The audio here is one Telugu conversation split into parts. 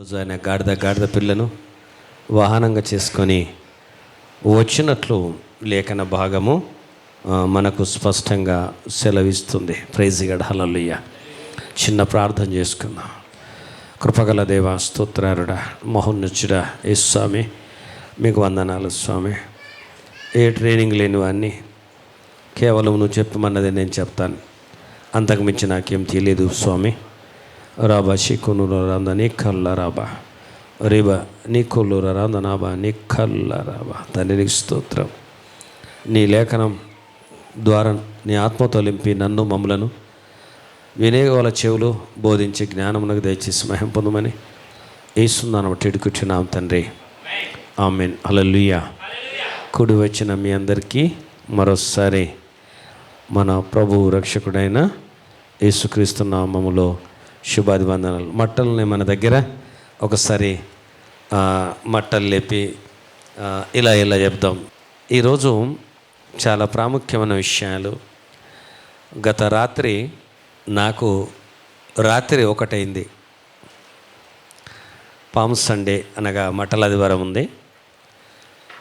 రోజు ఆయన గాడిద పిల్లను వాహనంగా చేసుకొని వచ్చినట్లు లేఖన భాగము మనకు స్పష్టంగా సెలవిస్తుంది. ప్రైజ్ గాడ్, హల్లెలూయా. చిన్న ప్రార్థన చేసుకుందాం. కృపగల దేవా, స్తోత్రారుడా, మహోన్నతుడా యేసు స్వామి, మీకు వందనాలు స్వామి. ఏ ట్రైనింగ్ లేని వాడిని, కేవలం నువ్వు చెప్పమన్నది నేను చెప్తాను, అంతకు మించి నాకేం తెలియదు స్వామి. రాబా షికునుల రంద నీ కల్ల రాబా రిబా నీ కొల్లుర రంద నాబా నీ కల్ల రాబా. తండ్రికి స్తోత్రం. నీ లేఖనం ద్వారా నీ ఆత్మతో నింపి నన్ను మమ్మలను వినేగల చెవులు బోధించి జ్ఞానమునకు దయచేసి మహిమ పొందమని యేసునామమున వేడుకుంటున్నాం తండ్రి, ఆమేన్. హల్లెలూయా. కూడి వచ్చిన మీ అందరికీ మరోసారి మన ప్రభువు రక్షకుడైన యేసుక్రీస్తు నామములో శుభాభివందనాలు. మట్టలని మన దగ్గర ఒకసారి మట్టలు లేపి ఇలా చెప్దాం. ఈరోజు చాలా ప్రాముఖ్యమైన విషయాలు. గత రాత్రి నాకు రాత్రి 1 అయింది. పామ్ సండే అనగా మట్టల ఆదివారం ఉంది.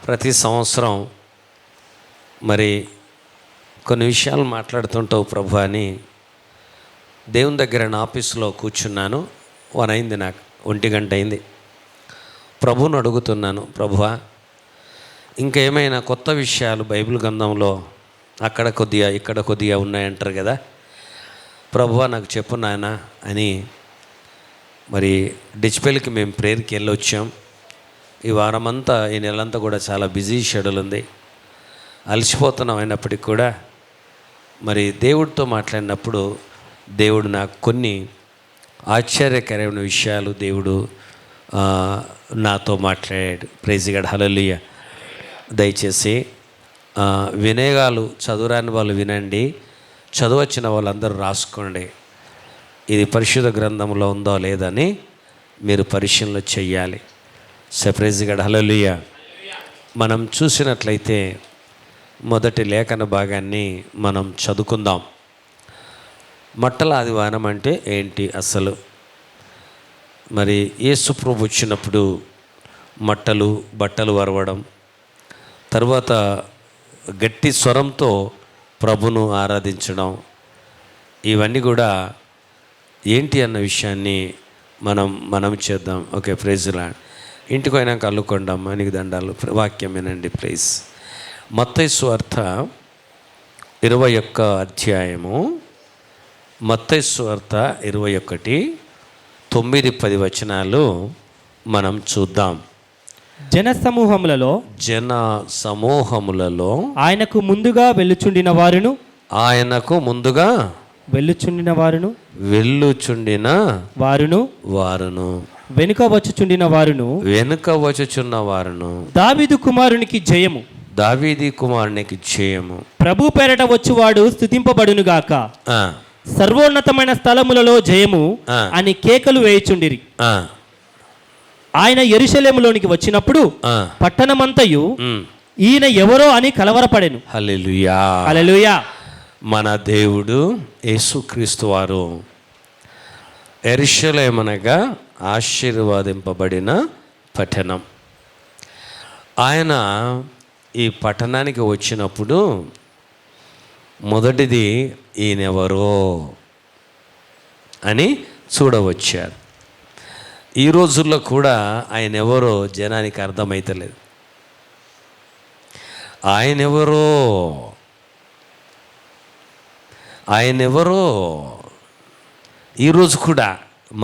ప్రతి సంవత్సరం మరి కొన్ని విషయాలు మాట్లాడుతుంటావు ప్రభు అని దేవుని దగ్గర నా ఆఫీసులో కూర్చున్నాను. 1 అయింది, నాకు 1 గంట అయింది. ప్రభువుని అడుగుతున్నాను, ప్రభువా ఇంకా ఏమైనా కొత్త విషయాలు బైబిల్ గ్రంథంలో అక్కడ కొద్దిగా ఇక్కడ కొద్దిగా ఉన్నాయంటారు కదా, ప్రభువా నాకు చెప్పు నాయన అని. మరి డిచ్పెల్కి మేము ప్రేయర్కి వెళ్ళొచ్చాం. ఈ వారమంతా, ఈ నెలంతా కూడా చాలా బిజీ షెడ్యూల్ ఉంది. అలసిపోతున్నాం. అయినప్పటికీ కూడా మరి దేవుడితో మాట్లాడినప్పుడు దేవుడు నాకు కొన్ని ఆశ్చర్యకరమైన విషయాలు దేవుడు నాతో మాట్లాడాడు. ప్రైజ్ గాడ్, హల్లెలూయా. దయచేసి వినేగాలు చదువురాని వాళ్ళు వినండి, చదువచ్చిన వాళ్ళందరూ రాసుకోండి. ఇది పరిశుద్ధ గ్రంథంలో ఉందో లేదని మీరు పరిశీలన చెయ్యాలి. ప్రైజ్ గాడ్, హల్లెలూయా. మనం చూసినట్లయితే మొదటి లేఖన భాగాన్ని మనం చదువుకుందాం. మట్టల ఆదివారం అంటే ఏంటి అసలు? మరి యేసు ప్రభు వచ్చినప్పుడు బట్టలు వరవడం, తర్వాత గట్టి స్వరంతో ప్రభును ఆరాధించడం, ఇవన్నీ కూడా ఏంటి అన్న విషయాన్ని మనం చేద్దాం. Okay, praise Lord. ఇంటికి పోయినాక అల్లుకొండాం, మనకి దండాలు. వాక్యం వినండి ప్లీజ్. మత్తయి సువార్త 21 అధ్యాయము, మత్తయి సువార్త 21, 9, 10 వచనాలు మనం చూద్దాం. జన సమూహములలో ఆయనకు ముందుగా వెళ్ళుచుండిన వారును వెనుక వచ్చుచుండిన వారును దావీదు కుమారునికి జయము ప్రభు పేరట వచ్చువాడు స్తుతింపబడును గాక, సర్వోన్నతమైన స్థలములలో జయము అని కేకలు వేయుచుండిరి. ఆయన యెరూషలేములోనికి వచ్చినప్పుడు పట్టణమంతయు ఈయన ఎవరో అని కలవరపడెను. హల్లెలూయా, హల్లెలూయా. మన దేవుడు యేసుక్రీస్తు వారు యెరూషలేమనగా ఆశీర్వాదింపబడిన పట్టణం. ఆయన ఈ పట్టణానికి వచ్చినప్పుడు మొదటిది ఈయనెవరో అని చూడవచ్చారు. ఈ రోజుల్లో కూడా ఆయన ఎవరో జనానికి అర్థమైతలేదు. ఆయనెవరో ఈరోజు కూడా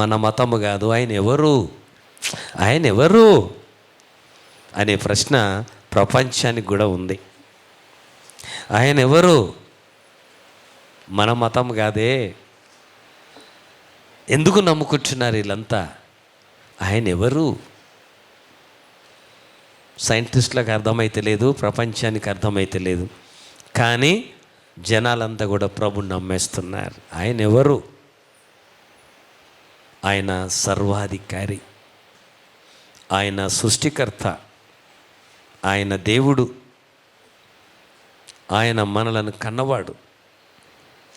మన మతము కాదు, ఆయన ఎవరు అనే ప్రశ్న ప్రపంచానికి కూడా ఉంది. ఆయన ఎవరు? మన మతం కాదే. ఎందుకు నమ్ముకుంటున్నారు వీళ్ళంతా? ఆయన ఎవరు? సైంటిస్టులకు అర్థమైతే లేదు, ప్రపంచానికి అర్థమైతే లేదు, కానీ జనాలంతా కూడా ప్రభుని నమ్మేస్తున్నారు. ఆయన ఎవరు? ఆయన సర్వాధికారి, ఆయన సృష్టికర్త, ఆయన దేవుడు, ఆయన మనలను కన్నవాడు,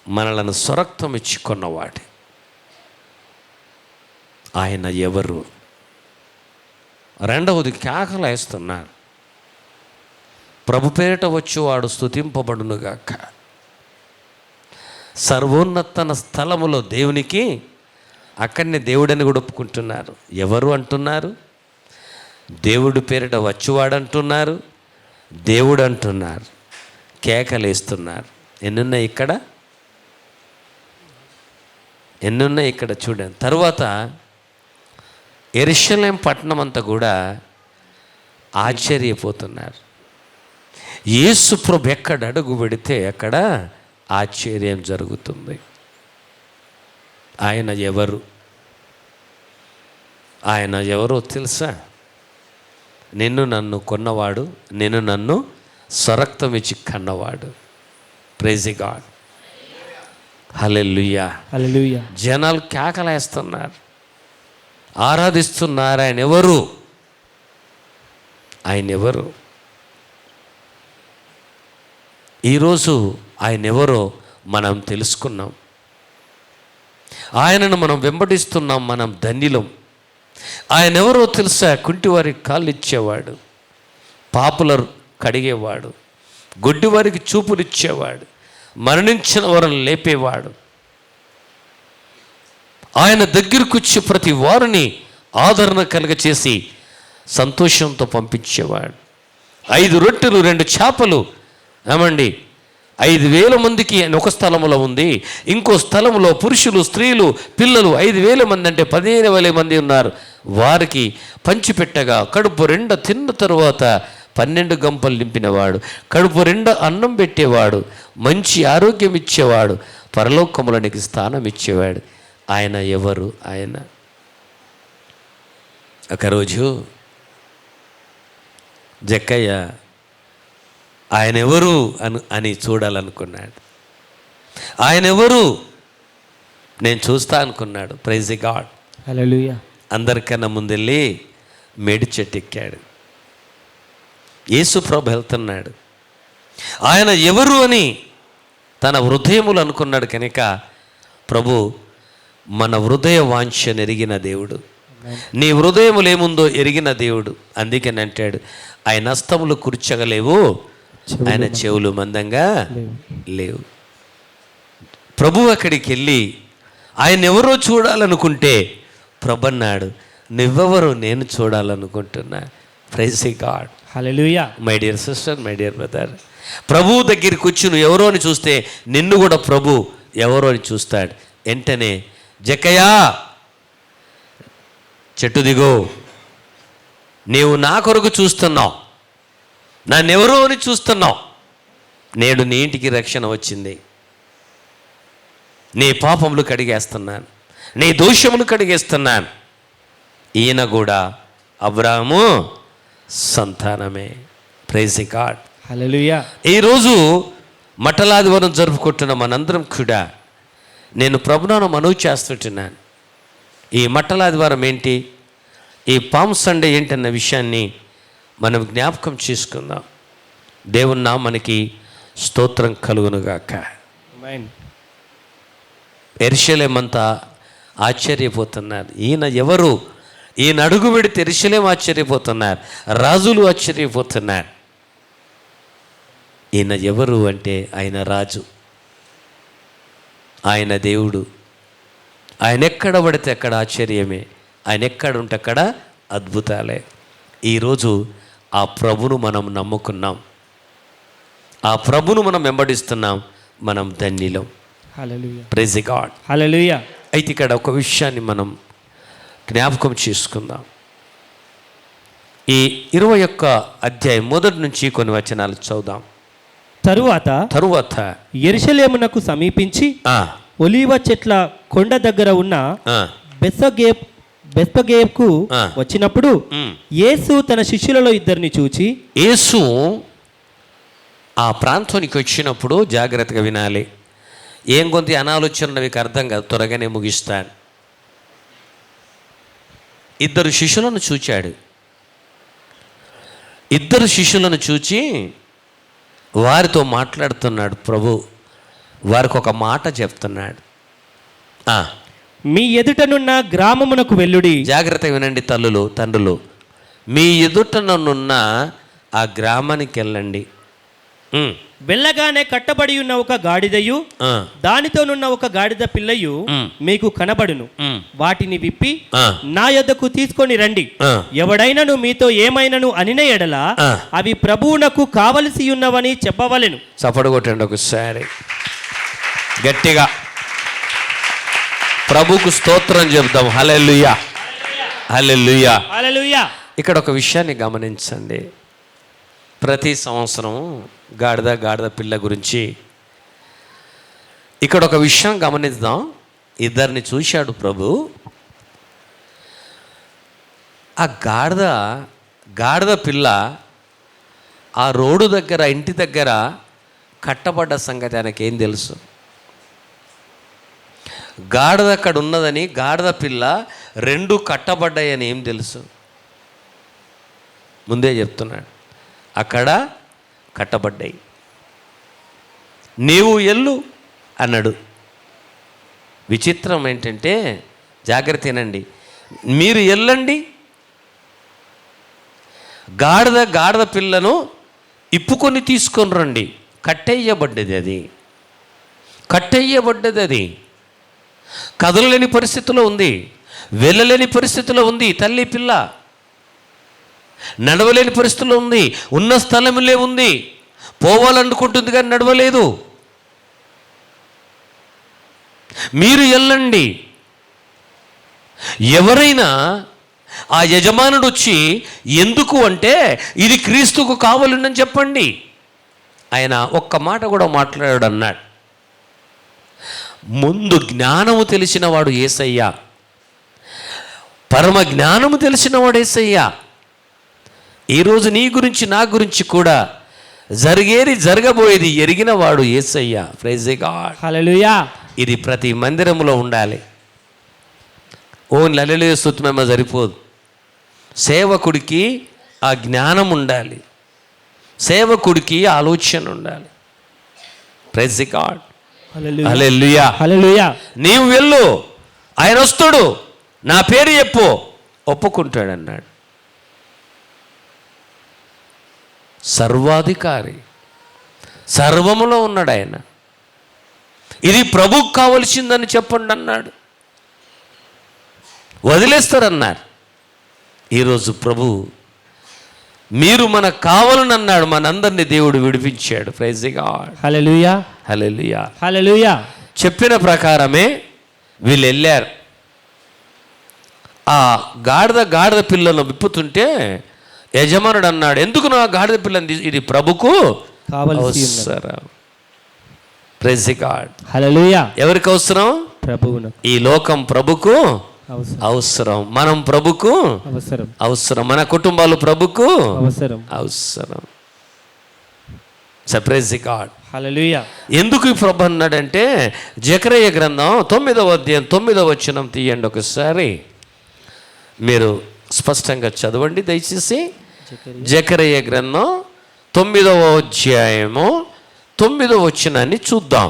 మనలను స్వరక్తం ఇచ్చుకున్నవాడు. ఆయన ఎవరు? రెండవది కేకలేస్తున్నారు, ప్రభు పేరిట వచ్చేవాడు స్తుతింపబడునుగాక. సర్వోన్నత స్థలములో దేవునికి, అక్కడనే దేవుడని కూడా ఒప్పుకుంటున్నారు. ఎవరు అంటున్నారు? దేవుడి పేరిట వచ్చేవాడు అంటున్నారు, దేవుడు అంటున్నారు, కేకలేస్తున్నారు. ఎన్నున్నాయి ఇక్కడ? ఎన్నున్నాయి ఇక్కడ? చూడండి. తరువాత యెరూషలేం పట్టణం అంతా కూడా ఆశ్చర్యపోతున్నారు. యేసు ప్రభు ఎక్కడ అడుగు పెడితే అక్కడ ఆశ్చర్యం జరుగుతుంది. ఆయన ఎవరు? ఆయన ఎవరో తెలుసా? నిన్ను నన్ను కొన్నవాడు, నిన్ను నన్ను స్వరక్తం ఇచ్చి కన్నవాడు. Praise God, hallelujah. హల్లెలూయా. జనాలు కేకలేస్తున్నారు, ఆరాధిస్తున్నారు. ఆయన ఎవరు? ఆయన ఎవరు? ఈరోజు ఆయన ఎవరో మనం తెలుసుకున్నాం. ఆయనను మనం వెంబడిస్తున్నాం, మనం ధన్యులం. ఆయన ఎవరో తెలుసా? కుంటివారికి కాళ్ళు ఇచ్చేవాడు, పాపుల కడిగేవాడు, గుడ్డివారికి చూపులు ఇచ్చేవాడు, మరణించిన వారిని లేపేవాడు. ఆయన దగ్గరకు వచ్చి ప్రతి వారిని ఆదరణ కలుగచేసి సంతోషంతో పంపించేవాడు. 5 రొట్టెలు 2 చేపలు, ఏమండి, 5,000 మందికి ఒక స్థలంలో ఉంది, ఇంకో స్థలంలో పురుషులు, స్త్రీలు, పిల్లలు 5,000 మంది, అంటే 15,000 మంది ఉన్నారు. వారికి పంచిపెట్టగా కడుపు రెండ తిన్న తరువాత 12 గంపలు నింపినవాడు, కడుపు రెండ అన్నం పెట్టేవాడు, మంచి ఆరోగ్యం ఇచ్చేవాడు, పరలోకములనికి స్థానం ఇచ్చేవాడు. ఆయన ఎవరు? ఆయన ఒకరోజు జక్కయ్య ఆయన ఎవరు అని చూడాలనుకున్నాడు. ఆయన ఎవరు నేను చూస్తా అనుకున్నాడు. ప్రైజ్ గాడ్, హల్లెలూయా. అందరికన్నా ముందెళ్ళి మేడి చెట్టు ఎక్కాడు. యేసు ప్రభు వెళ్తున్నాడు. ఆయన ఎవరు అని తన హృదయములు అనుకున్నాడు కనుక ప్రభు మన హృదయ వాంఛను ఎరిగిన దేవుడు, నీ హృదయములు ఏముందో ఎరిగిన దేవుడు. అందుకని అంటాడు, ఆయన హస్తములు కూర్చగలేవు, ఆయన చెవులు మందంగా లేవు. ప్రభు అక్కడికి వెళ్ళి ఆయన ఎవరో చూడాలనుకుంటే ప్రభు అన్నాడు, నువ్వెవరో నేను చూడాలనుకుంటున్నా. Praise God, hallelujah. My dear sister, my dear brother, ప్రభు దగ్గరికి వచ్చి నువ్వు ఎవరో అని చూస్తే నిన్ను కూడా ప్రభు ఎవరో అని చూస్తాడు. వెంటనే జక్కయ్యా చెట్టు దిగో, నీవు నా కొరకు చూస్తున్నావు, నన్నెవరో అని చూస్తున్నావు. నేడు నీ ఇంటికి రక్షణ వచ్చింది. నీ పాపములు కడిగేస్తున్నాను, నీ దోషములు కడిగేస్తున్నాను. ఈయన కూడా అబ్రాహాము సంతానమే. ప్రైజ్ గాడ్, హల్లెలూయా. ఈరోజు మట్టలాదివారం జరుపుకుంటున్న మనందరం కూడా నేను ప్రభునాను మనవి చేస్తుంటున్నాను. ఈ మట్టలాదివారం ఏంటి, ఈ పామ్ సండే ఏంటన్న విషయాన్ని మనం జ్ఞాపకం చేసుకుందాం. దేవుని నామానికి స్తోత్రం కలుగునుగాక. యెరూషలేమంతా ఆశ్చర్యపోతున్నారు. ఈయన ఎవరు? ఈయన అడుగు పెడితే యెరూషలేం ఆశ్చర్యపోతున్నారు, రాజులు ఆశ్చర్యపోతున్నారు. ఈయన ఎవరు అంటే ఆయన రాజు, ఆయన దేవుడు. ఆయన ఎక్కడ పడితే అక్కడ ఆశ్చర్యమే, ఆయన ఎక్కడ ఉంటే అక్కడ అద్భుతాలే. ఈరోజు ఆ ప్రభును మనం నమ్ముకున్నాం, ఆ ప్రభును మనం వెంబడిస్తున్నాం, మనం ధన్యులం. హల్లెలూయా. ప్రైజ్ గాడ్, హల్లెలూయా. అయితే ఇక్కడ ఒక విషయాన్ని మనం జ్ఞాపకం చేసుకుందాం. ఈ 21వ అధ్యాయం మొదటి నుంచి కొన్ని వచనాలు చదువుదాం. తరువాత యెరూషలేమునకు సమీపించి ఒలీవ చెట్ల కొండ దగ్గర ఉన్న బెత్ఫగేకు వచ్చినప్పుడు యేసు తన శిష్యులలో 2 చూచి, యేసు ఆ ప్రాంతానికి వచ్చినప్పుడు జాగ్రత్తగా వినాలి. ఏం కొంత అనాలోచన మీకు అర్థం కాదు, త్వరగానే ముగిస్తాను. 2 శిష్యులను చూచాడు. 2 శిష్యులను చూచి వారితో మాట్లాడుతున్నాడు ప్రభు. వారికి ఒక మాట చెప్తున్నాడు. మీ ఎదుటనున్న గ్రామమునకు వెళ్ళుడి. జాగ్రత్తగా వినండి తల్లులు, తండ్రులు, మీ ఎదుటనున్న ఆ గ్రామానికి వెళ్ళండి. వెళ్ళగానే కట్టబడి ఉన్న ఒక గాడిదయు దానితోనున్న ఒక గాడిద పిల్లయు మీకు కనబడును. వాటిని విప్పి నా యొద్దకు తీసుకొని రండి. ఎవడైనను మీతో ఏమైనను అనిన ఎడల అవి ప్రభువునకు కావలసి ఉన్నవని చెప్పవలెను. చప్పడు కొట్టండి ఒకసారి గట్టిగా. ప్రభుకు స్తోత్రం చెప్దాం. హల్లెలూయా, హల్లెలూయా, హల్లెలూయా. ఇక్కడ ఒక విషయాన్ని గమనించండి. ప్రతి సంవత్సరం గాడిద పిల్ల గురించి ఇక్కడ ఒక విషయం గమనిద్దాం. ఇద్దరిని చూశాడు ప్రభు. ఆ గాడిద పిల్ల ఆ రోడ్డు దగ్గర, ఇంటి దగ్గర కట్టబడ్డ సంగతి ఆయనకి ఏం తెలుసు? గాడిద అక్కడ ఉన్నదని, గాడిద పిల్ల రెండు కట్టబడ్డాయని ఏం తెలుసు? ముందే చెప్తున్నాడు, అక్కడ కట్టబడ్డాయి, నీవు ఎల్లు అన్నాడు. విచిత్రం ఏంటంటే, జాగ్రత్తనండి, మీరు ఎల్లండి, గాడిద పిల్లను ఇప్పుకొని తీసుకొని రండి. కట్టేయబడ్డది అది కదలలేని పరిస్థితిలో ఉంది, వెళ్ళలేని పరిస్థితిలో ఉంది. తల్లి పిల్ల నడవలేని పరిస్థితిలో ఉంది, ఉన్న స్థలంలో ఉంది, పోవాలనుకుంటుంది కానీ నడవలేదు. మీరు వెళ్ళండి. ఎవరైనా ఆ యజమానుడు వచ్చి ఎందుకు అంటే ఇది క్రీస్తుకు కావాలని చెప్పండి. ఆయన ఒక్క మాట కూడా మాట్లాడాడు అన్నాడు. ముందు జ్ఞానము తెలిసినవాడు యేసయ్య, పరమ జ్ఞానము తెలిసినవాడు యేసయ్య. ఈరోజు నీ గురించి నా గురించి కూడా జరగబోయేది ఎరిగిన వాడు యేసయ్య. ప్రైజ్ ది గాడ్, హల్లెలూయా. ఇది ప్రతి మందిరంలో ఉండాలి. ఓన్లీ హల్లెలూయా స్తుతిమేమో సరిపోదు. సేవకుడికి ఆ జ్ఞానం ఉండాలి, సేవకుడికి ఆలోచన ఉండాలి. ప్రైజ్ ది గాడ్, హల్లెలూయా, హల్లెలూయా. నీవు వెళ్ళు, ఆయన వస్తాడు, నా పేరు చెప్పు, ఒప్పుకుంటాడు అన్నాడు. సర్వాధికారి, సర్వములో ఉన్నాడు ఆయన. ఇది ప్రభుకు కావలసిందని చెప్పండి అన్నాడు. వదిలేస్తారన్నారు. ఈరోజు ప్రభు మీరు మనకు కావాలని అన్నాడు. మనందరినీ దేవుడు విడిపించాడు. Praise the God, hallelujah, hallelujah, హల్లెలూయా. చెప్పిన ప్రకారమే వీళ్ళు వెళ్ళారు. ఆ గాడిద పిల్లను విప్పుతుంటే యజమానుడు అన్నాడు, ఎందుకు నా గాడిద పిల్లని? ఇది ప్రభుకు అవసరం. ప్రైజ్ ది గాడ్, హల్లెలూయా. ఎవరికి అవసరం? ప్రభువును. ఈ లోకం ప్రభుకు అవసరం, మనం ప్రభుకు అవసరం, మన కుటుంబాలు ప్రభుకు అవసరం. ప్రైజ్ ది గాడ్, హల్లెలూయా. ఎందుకు ఈ ప్రభు అన్నాడంటే, జకరియా గ్రంథం 9వ అధ్యాయం 9వ వచనం తీయండి ఒకసారి. మీరు స్పష్టంగా చదవండి దయచేసి. జకరియా గ్రంథం 9వ అధ్యాయము 9వ వచనాన్ని చూద్దాం.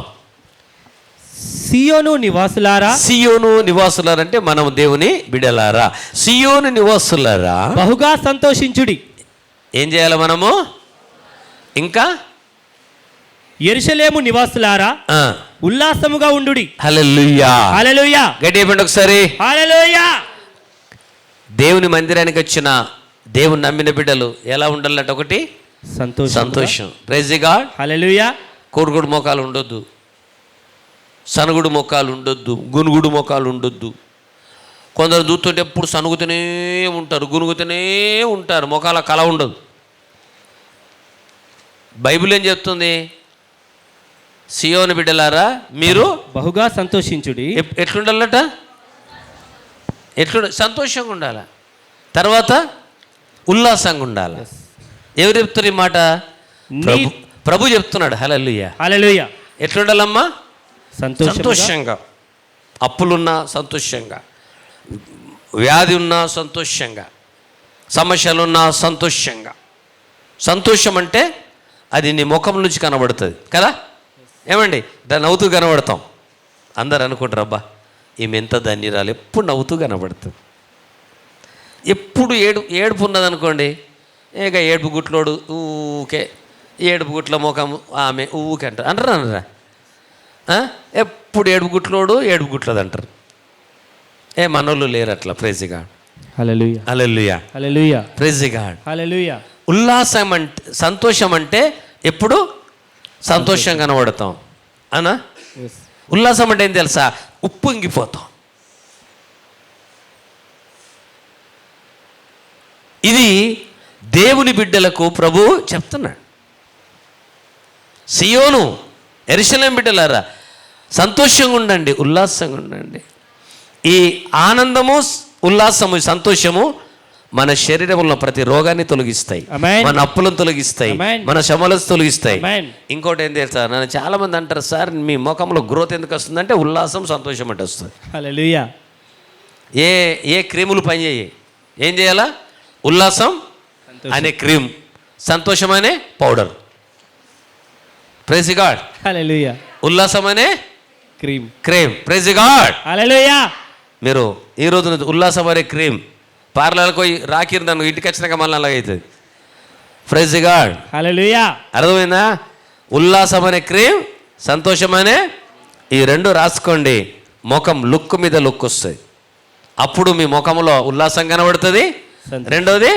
సియోను నివాసులారా, సియోను నివాసులారా అంటే మనం దేవుని బిడలారా, సియోను నివాసులారా బహుగా సంతోషించుడి. ఏం చేయాలి మనము? ఇంకా యెరూషలేము నివాసులారా ఉల్లాసముగా ఉండుడి. హల్లెలూయా, హల్లెలూయా. గట్టిగా చెప్పండి ఒకసారి, హల్లెలూయా. దేవుని మందిరానికి వచ్చిన దేవుని నమ్మిన బిడ్డలు ఎలా ఉండాలంటే, ఒకటి సంతోషం. ప్రైజ్ ది గాడ్, హల్లెలూయా. కోరుగుడు మోకాలు ఉండొద్దు, సనుగుడు మొక్కలు ఉండొద్దు, గునుగుడు మొక్కలు ఉండొద్దు. కొందరు చూస్తుంటే ఎప్పుడు సనుగుతూనే ఉంటారు, గునుగుతూనే ఉంటారు, మొక్కల కళ ఉండదు. బైబిల్ ఏం చెప్తుంది? సియోను బిడ్డలారా మీరు బహుగా సంతోషించుడి. ఎట్లుండాలట? సంతోషంగా ఉండాలి. తర్వాత ఉల్లాసంగా ఉండాలి. ఎవరు చెప్తారు ఈ మాట? ప్రభు చెప్తున్నాడు. హల్లెలూయా, హల్లెలూయా. ఎట్లుండాలమ్మా? సంతోషంగా. అప్పులున్నా సంతోషంగా, వ్యాధి ఉన్నా సంతోషంగా, సమస్యలున్నా సంతోషంగా. సంతోషం అంటే అది నీ ముఖం నుంచి కనబడుతుంది కదా, ఏమండి? దాన్ని నవ్వుతూ కనబడతాం. అందరు అనుకుంటారు, అబ్బా ఈమె ఎంత ధన్యురాలు, ఎప్పుడు నవ్వుతూ కనబడుతుంది. ఎప్పుడు ఏడుపు ఉన్నదనుకోండి, ఇక ఏడుపు గుట్లోడు ఊకే, ఏడుపు గుట్ల ముఖం ఆమె ఊకే అంటారు. అనరా ఎప్పుడు ఏడుపు గుట్లోడు ఏడుపు గుట్లది అంటారు. మనోళ్ళు లేరు అట్లా. Praise God. Hallelujah, hallelujah, hallelujah, praise God. Hallelujah. ఉల్లాసం అంటే, సంతోషం అంటే ఎప్పుడు సంతోషం కనబడతాం అనా. ఉల్లాసం అంటే ఏం తెలుసా? ఉప్పొంగిపోతాం. ఇది దేవుని బిడ్డలకు ప్రభు చెప్తున్నాడు. సియోను, యెరూషలేము బిడ్డలారా, సంతోషంగా ఉండండి, ఉల్లాసంగా ఉండండి. ఈ ఆనందము, ఉల్లాసము, సంతోషము మన శరీరంలో ప్రతి రోగాన్ని తొలగిస్తాయి, మన అప్పులను తొలగిస్తాయి, మన శ్రమలను తొలగిస్తాయి. ఇంకోటి ఏం తెలుసా, నన్ను చాలా మంది అంటారు, సార్ మీ ముఖంలో గ్రోత్ ఎందుకు వస్తుందంటే ఉల్లాసం, సంతోషం అంటే వస్తుంది. హల్లెలూయా. ఏ క్రీములు పనిచేయి, ఏం చేయాలా? ఉల్లాసం అనే క్రీమ్, సంతోషం అనే పౌడర్. Praise God. హల్లెలూయా. ఉల్లాసం అనే క్రీమ్. Praise God. హల్లెలూయా. మీరు ఈ రోజున ఉల్లాసం అనే క్రీమ్ పార్లర్కి పోయి రాకిరు, నన్ను ఇంటికి వచ్చినాక మళ్ళీ అలాగ అవుతుంది. Praise God. హల్లెలూయా. అర్థమైందా? ఉల్లాసం అనే క్రీమ్, సంతోషం అనే, ఈ రెండు రాసుకోండి. ముఖం లుక్ మీద లుక్ వస్తుంది. అప్పుడు మీ ముఖంలో ఉల్లాసం కనబడుతుంది, రెండోది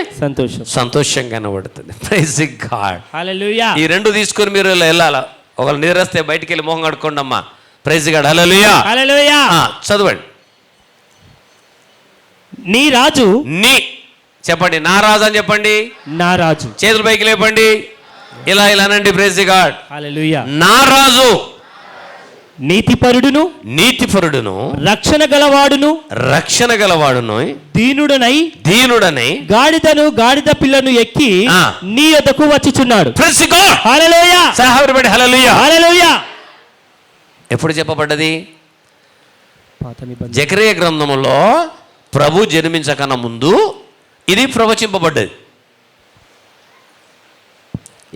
సంతోషం కనబడుతుంది. Praise God. హల్లెలూయా. ఈ రెండు తీసుకొని మీరు వెళ్ళాలా. ఒకళ్ళు నిద్రస్తే బయటికి వెళ్ళి మొహం కడుకోండి అమ్మా. Praise God. Hallelujah, hallelujah. చదవండి. నీ రాజు, నీ చెప్పండి, నా రాజు అని చెప్పండి. నా రాజు, చేతులు పైకి లేపండి, ఇలా అనండి. Praise God. హల్లెలూయా. నా రాజు నీతిపరుడును, రక్షణ గలవాడును, దీనుడనై గాడిద పిల్లను ఎక్కి నీ యొద్దకు వచ్చుచున్నాడు. Praise God. Hallelujah. Hallelujah, hallelujah. ఎప్పుడు చెప్పబడ్డది? జకరియా గ్రంథములో ప్రభు జన్మించకన్నా ముందు ఇది ప్రవచింపబడ్డది.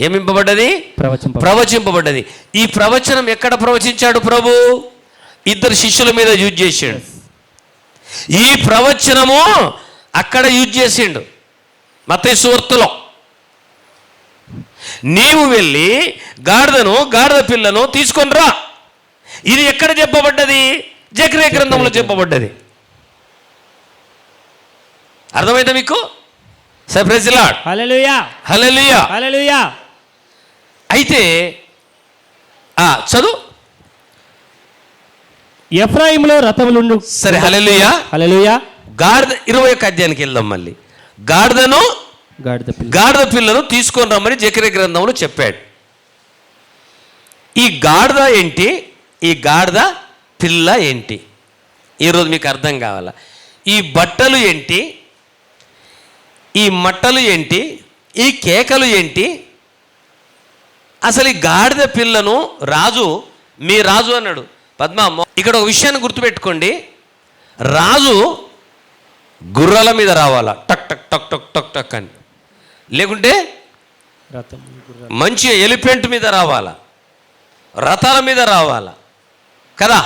ఏమింపబడ్డది? ప్రవచింపబడ్డది. ఈ ప్రవచనం ఎక్కడ ప్రవచించాడు ప్రభు? ఇద్దరు శిష్యుల మీద యూజ్ చేసిండు. ఈ ప్రవచనము అక్కడ యూజ్ చేసిండు, మత్తయి సువార్తలో. నీవు వెళ్ళి గాడిద పిల్లను తీసుకొని రా. ఇది ఎక్కడ చెప్పబడ్డది? జకరియా గ్రంథంలో చెప్పబడ్డది. అర్థమైందా మీకు? Praise Lord. Hallelujah, hallelujah, hallelujah. అయితే చదువు. ఎఫ్రాయిములో రథములుండు. సరే, హల్లెలూయా, హల్లెలూయా. గాడిద 21 అధ్యాయానికి వెళ్దాం. మళ్ళీ గాడిద పిల్లను తీసుకొని రమ్మని జకరియా గ్రంథంలో చెప్పాడు. ఈ గాడిద ఏంటి, ఈ గాడిద పిల్ల ఏంటి, ఈరోజు మీకు అర్థం కావాలా. ఈ బట్టలు ఏంటి, ఈ మట్టలు ఏంటి, ఈ కేకలు ఏంటి, అసలు ఈ గాడిద పిల్లను మీ రాజు అన్నాడు. పద్మ, ఇక్కడ ఒక విషయాన్ని గుర్తుపెట్టుకోండి. రాజు గుర్రాల మీద రావాలా, టక్ టక్ టక్ టక్ టక్ టక్ అని, లేకుంటే మంచి ఎలిఫెంట్ మీద రావాలా, రథాల మీద రావాలా కదా.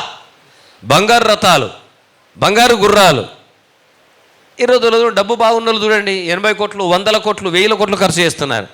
బంగారు రథాలు, బంగారు గుర్రాలు. ఈరోజు డబ్బు బాగున్న వాళ్ళు చూడండి, 80 కోట్లు, 100 కోట్లు, 1000 కోట్లు ఖర్చు చేస్తున్నారు.